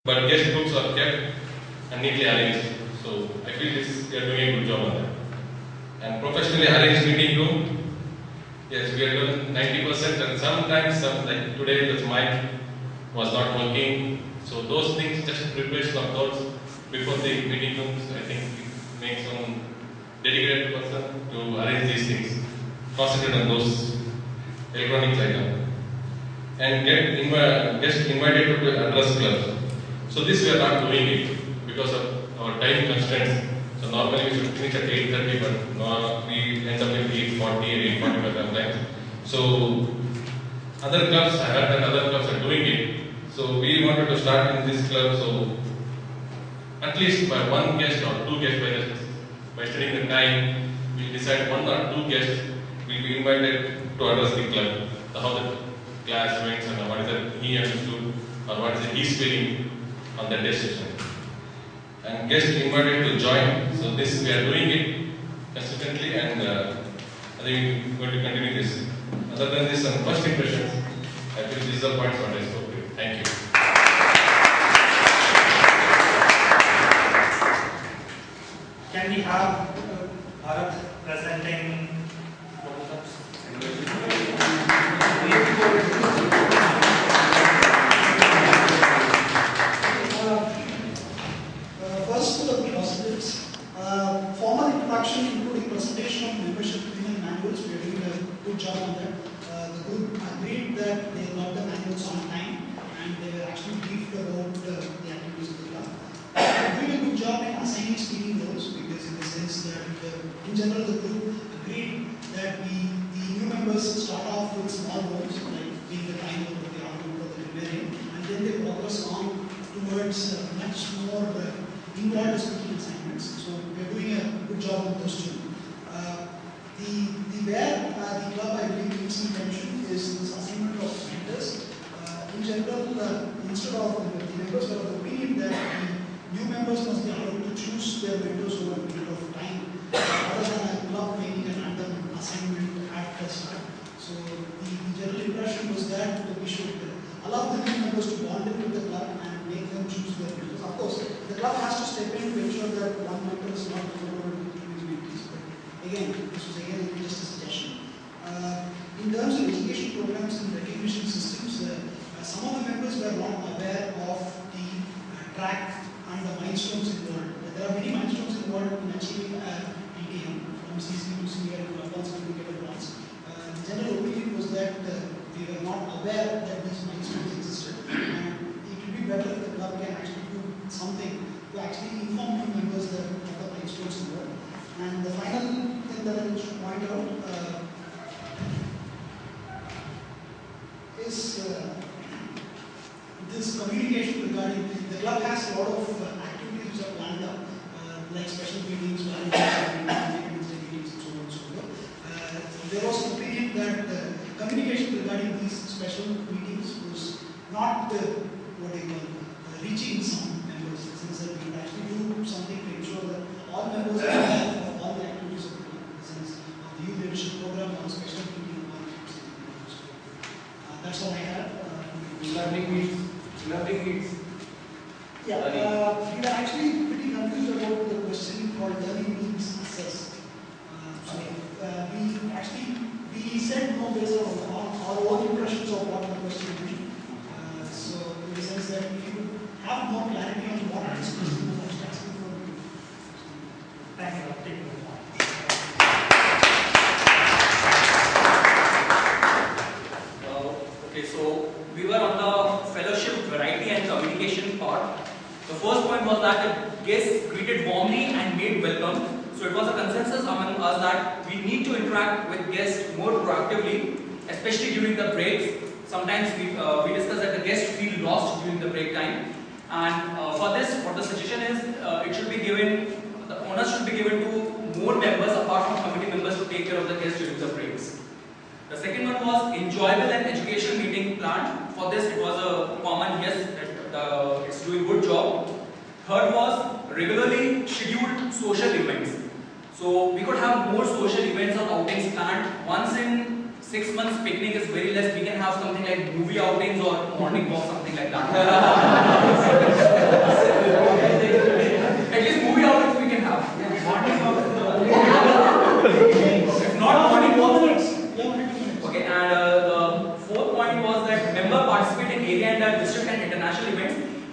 but guest books are kept and neatly arranged. So I feel we are doing a good job on that. And professionally arranged meeting room, yes, we are doing 90%, and sometimes like today the mic was not working. So those things, just preparation of those before the meeting rooms, I think it makes some dedicated person to arrange these things. Concentrate on those electronics items. And get guests invited to address clubs. So this we are not doing it because of our time constraints. So normally we should finish at 8:30, but now we end up at 8:40 or 8:45 sometimes. So other clubs, I heard that other clubs are doing it. So we wanted to start in this club. So at least by one guest or two guests, by studying the time, we decide one or two guests will be invited to address the club. How the class went and what is it he understood or what is it he's feeling on that day session. And guests invited to join. So this we are doing it consistently, and I think we're going to continue this. Other than this, some first impressions, I feel these are points what I spoke to. Thank you. Can we have Bharat presenting? First, to the positives. Formal introduction, including presentation of membership agreement manuals. We are doing a good job on that. The group agreed that they got the manuals on time, and they were actually briefed about the activities of the club. Doing a good job in assigning speaking roles, because in the sense that in general the group agreed that the new members start off with small roles, like being the time of the argument or the preparing, and then they progress on towards much more involved speaking assignments. So we are doing a good job with those two. Where the club, I believe, needs some attention is this assignment of mentors. In general, instead of the members were of the opinion that the new members must be allowed to choose their mentors over a period of time, rather than a club making a random assignment at the start. So the general impression was that we should allow the new members to bond in with the club and make them choose their mentors. Of course, the club has to step in to ensure that one mentor is not over to his mentees. But again, this was again just a suggestion. In terms of education programs and recognition systems, some of the members were not aware of the track and the milestones involved. There are many milestones involved in achieving a TTM, from CC to senior to advanced certificate advanced. The general opinion was that we were not aware that these milestones existed, and it would be better if the club can actually do something to actually inform new members that what the milestones involved. And the final thing that I should point out is this communication regarding the club has a lot of activities which are planned up, like special meetings, meetings, and so on and so forth. There was an opinion that communication regarding these special meetings was not reaching some members, since that we would actually do something to ensure that all members are aware of all the activities of the club, in the sense of the youth leadership program or special meeting or that's all I had. Learning needs. Yeah, we were actually pretty confused about the question called learning needs assessed. We said no based on our own impressions of what the question meant. So in the sense that if you have more clarity on what this question was actually asking for, Thank you for taking the point. Okay, so we were on the fellowship variety and communication part. The first point was that the guests greeted warmly and made welcome. So it was a consensus among us that we need to interact with guests more proactively, especially during the breaks. Sometimes we discuss that the guests feel lost during the break time. And for this, what the suggestion is, it should be given, the onus should be given to more members apart from committee members to take care of the guests during the breaks. The second one was enjoyable and educational meeting planned. For this, it was a common yes, it's doing good job. Third was regularly scheduled social events. So we could have more social events or outings planned. Once in 6 months, picnic is very less. We can have something like movie outings or morning walk, something like that.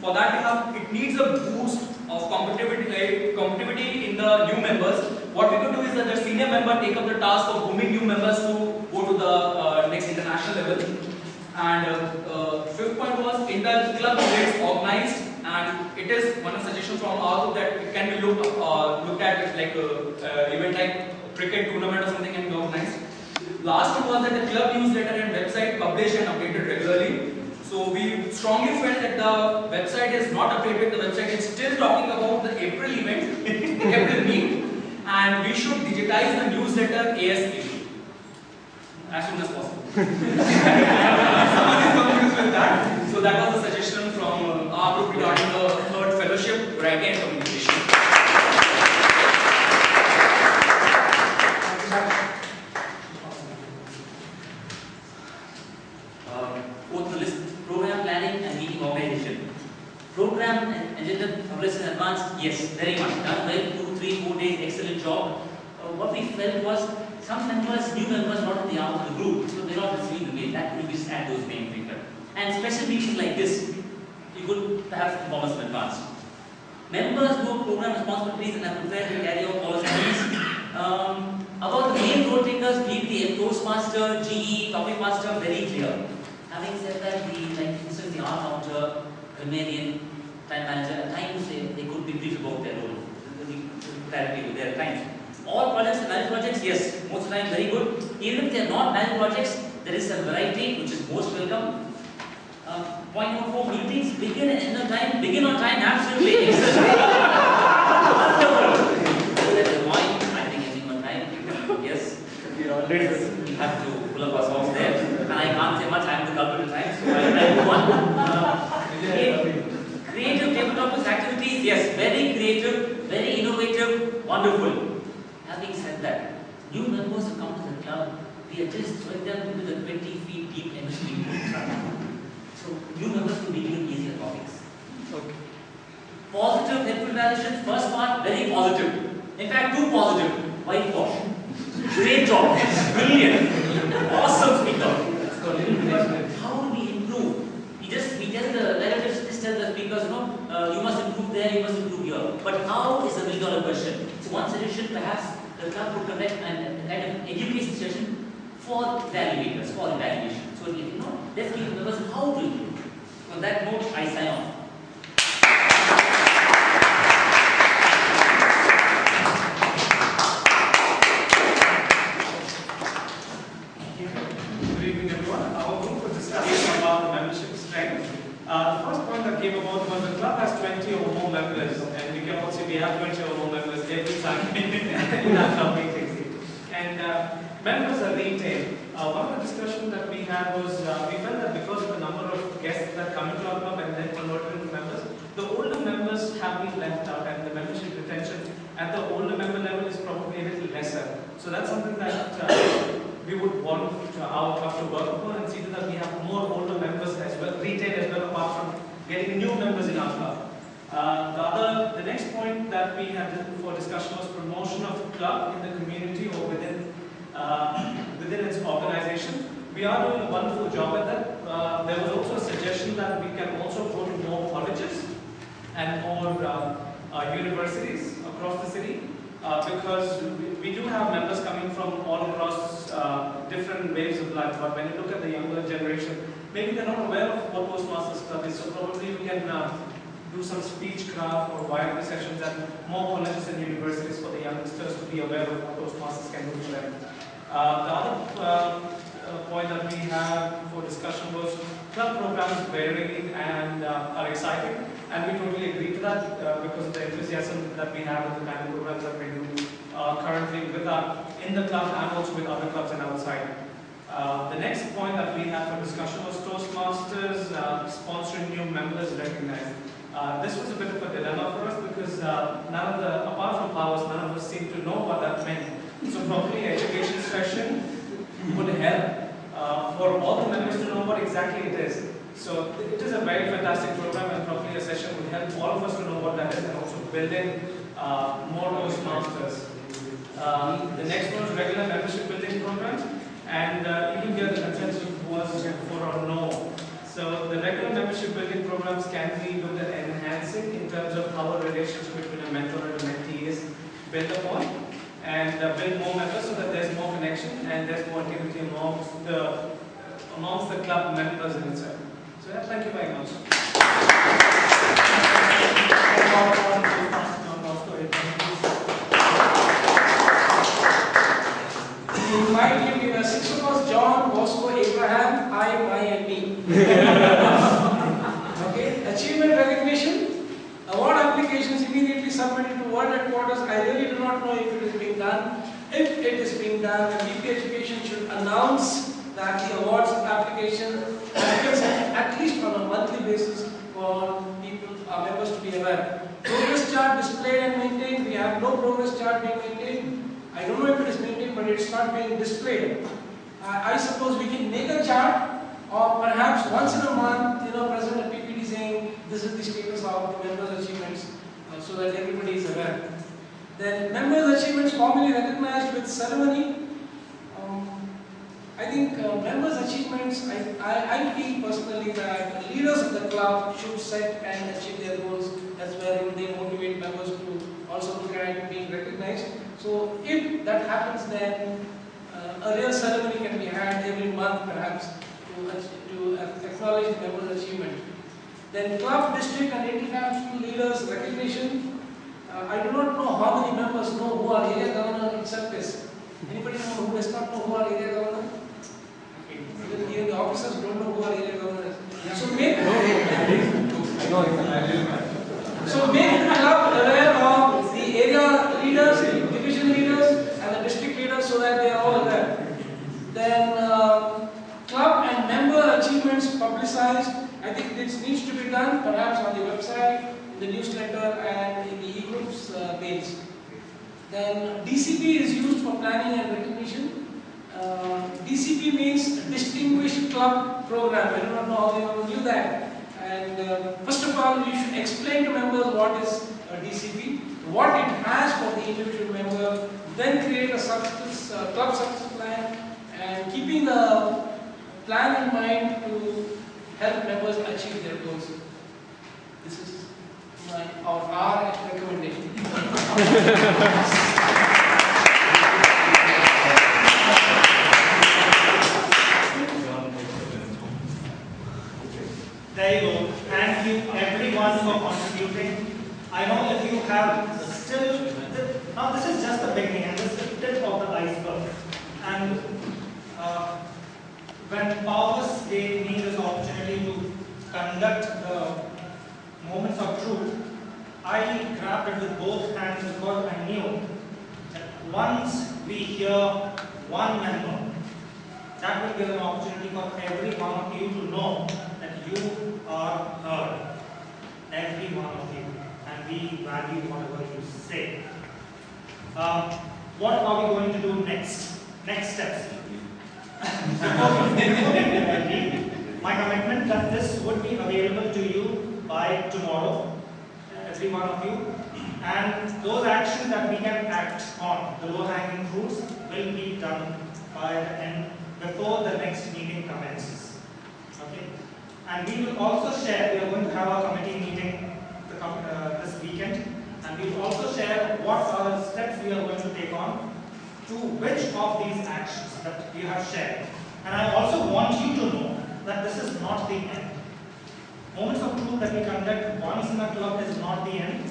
For that it needs a boost of competitivity in the new members. What we could do is that the senior member take up the task of grooming new members to go to the next international level. And fifth point was inter-club events organized, and it is one suggestion from our group that it can be looked at like event like cricket tournament or something can be organized. Last one was that the club newsletter and website published and updated regularly. So we strongly felt that the website is not updated. The website is still talking about the April event, April meet, and we should digitize the newsletter ASAP as soon as possible. Someone is confused with that. So that was a suggestion from our group regarding the third fellowship, variety and communication. Fourth on the list, program planning and meeting organization. Program and agenda published in advance, yes, very much. Done well, 2, 3, 4 days, excellent job. What we felt was some members, new members, not in the arm of the group, so they're not receiving the mail. That could be just add those mail quicker. And special meetings like this, you could perhaps inform us in advance. Members who have program responsibilities and are prepared to carry out policies. About the main role takers, be it the Toastmaster, GE, Topic Master, very clear. Having said that, like for instance, the art counter, grammarian, time manager, at times they could be brief about their role, clarity with their times. All projects and managed projects, yes, most of the time very good. Even if they are not managed projects, there is some variety which is most welcome. Point number 4, meetings begin and end on time. Begin on time, absolutely excellent. Wonderful. That is why I think ending on time. Yes. We have to pull up our socks there. And I can't say much, I am the culprit at times, so I move on. Creative tabletop activities, yes, very creative, very innovative, wonderful. Having said that, new members who come to the club, we are just throwing them into the 20 feet deep chemistry pool. So new members will be given easier topics. Okay. Positive, helpful evaluations, first part, very positive. In fact, too positive. Whitewash. Great job. Brilliant. Awesome speaker. How do we improve? We tell the relatives, just tell the speakers, you must improve there, you must improve here. But how is a million-dollar question? So one suggestion, perhaps the club would conduct a kind of education session for evaluators, for evaluation. So let's give members how to improve. On that note, I sign off. Good evening, everyone. Our group was discussing about the membership strength. The first point that came about was the club has 20 or more members, and we can all say we have 20 or more members every time in our club meetings. And members are retained. One of the discussions that we had was we felt that because of the number of guests that come into our club and then convert into members, the older members have been left out, and the membership retention at the older member level is probably a little lesser. So that's something that we would want our club to work upon and see that we have more older members as well, retained as well, apart from getting new members in our club. The next point that we had for discussion was promotion of the club in the community or within its organization. We are doing a wonderful job at that. There was also a suggestion that we can also go to more colleges and more universities across the city. Because we do have members coming from all across different waves of life, but when you look at the younger generation, maybe they're not aware of what Toastmasters Club is, so probably we can do some speech craft or wider sessions at more colleges and universities for the youngsters to be aware of what Toastmasters can do for them. The other point that we have for discussion was club programs vary and are exciting. And we totally agree to that because of the enthusiasm that we have in the kind of programs that we do currently in the club and also with other clubs and outside. The next point that we have for discussion was Toastmasters sponsoring new members recognized. This was a bit of a dilemma for us because apart from powers, none of us seem to know what that meant. So probably education session would help for all the members to know what exactly it is. So it is a very fantastic program, and probably a session would help all of us to know what that is and also build in more Toastmasters. The next one is regular membership building programs, and even here the consensus was for or no. So the regular membership building programs can be looked at basic in terms of how a relationship between a mentor and a mentee is built upon, and build more members so that there's more connection and there's more activity amongst the club members in itself. So yeah, thank you very much. We were 6 of us: John, Bosco, Abraham, I, my, and me. Okay, achievement recognition. Award applications immediately submitted to World Headquarters. I really do not know if it is being done. If it is being done, then VP Education should announce that the awards application happens at least on a monthly basis for people, our members to be aware. Progress chart displayed and maintained. We have no progress chart being maintained. I don't know if it is maintained, but it's not being displayed. I suppose we can make a chart, or perhaps once in a month, present a PPT saying this is the status of the members' achievements, so that everybody is aware. Then members' achievements formally recognized with ceremony. I think members' achievements, I feel personally that leaders of the club should set and achieve their goals. That's where they motivate members to also look at being recognized. So if that happens, then a real ceremony can be had every month perhaps to acknowledge the members' achievement. Then club, district and international leaders recognition. I do not know how many members know who our area governor itself is. Anybody know who does not know who our area governor? Even the officers don't know who our area governor is. So make the club aware of the area leaders, division leaders and the district leaders so that they are all aware. Then club and member achievements publicized. I think this needs to be done perhaps on the website, in the newsletter and in the e-groups page. Then DCP is used for planning and recognition. DCP means Distinguished Club Program. I do not know how anyone knew that. And first of all, you should explain to members what is a DCP, what it has for the individual member, then create a club success plan, and keeping the plan in mind to help members achieve their goals. This is our recommendation. There you go. Thank you everyone for contributing. I know that you have still, now this is just the beginning and this is the tip of the iceberg. And when Paulus gave me this opportunity to conduct the moments of truth, I grabbed it with both hands because I knew that once we hear one member, that will give an opportunity for every one of you to know that you are heard. Every one of you. And we value whatever you say. What are we going to do next? Next steps. Before we leave, my commitment that this would be available to you by tomorrow, every one of you. And those actions that we can act on, the low-hanging fruits, will be done by the end, before the next meeting commences. Okay? And we will also share, we are going to have our committee meeting this weekend, and we will also share what are the steps we are going to take on to which of these actions that we have shared. And I also want you to know that this is not the end. Moments of truth that we conduct once in a club is not the end.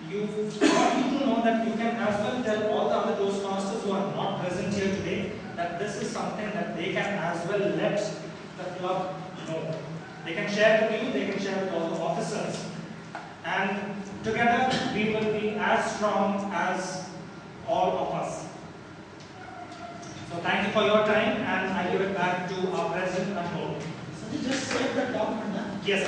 You want you to know that you can as well tell all the other Toastmasters who are not present here today that this is something that they can as well let the club know. They can share with you, they can share with all the officers. And together we will be as strong as all of us. So thank you for your time, and I give it back to our President and Board. So you just said the document, huh? Yes.